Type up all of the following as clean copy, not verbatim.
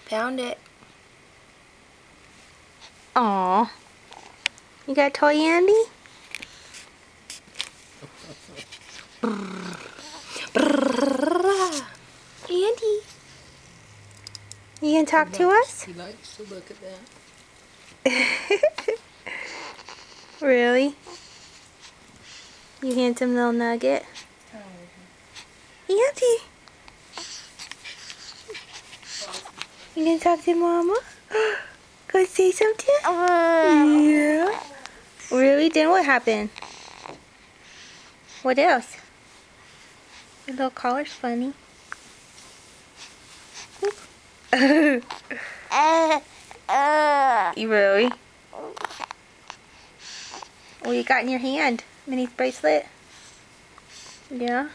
Found it. Aw. You got a toy, Andy? Andy. You gonna talk to us? He likes to look at that. Really? You handsome little nugget. Andy. You gonna talk to Mama? Gonna say something? Yeah. Really? Then what happened? What else? Your little collar's funny. You really? What you got in your hand? Minnie's bracelet? Yeah?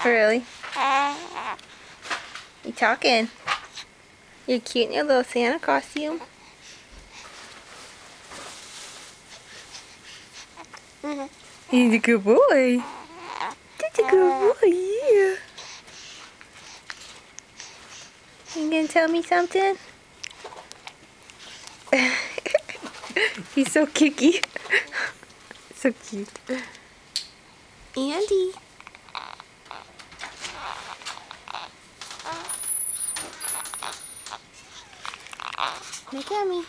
Really? You talking? You're cute in your little Santa costume. He's a good boy. That's a good boy, yeah. You gonna tell me something? He's so kicky. So cute. Andy. Look at me.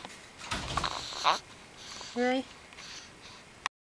Really?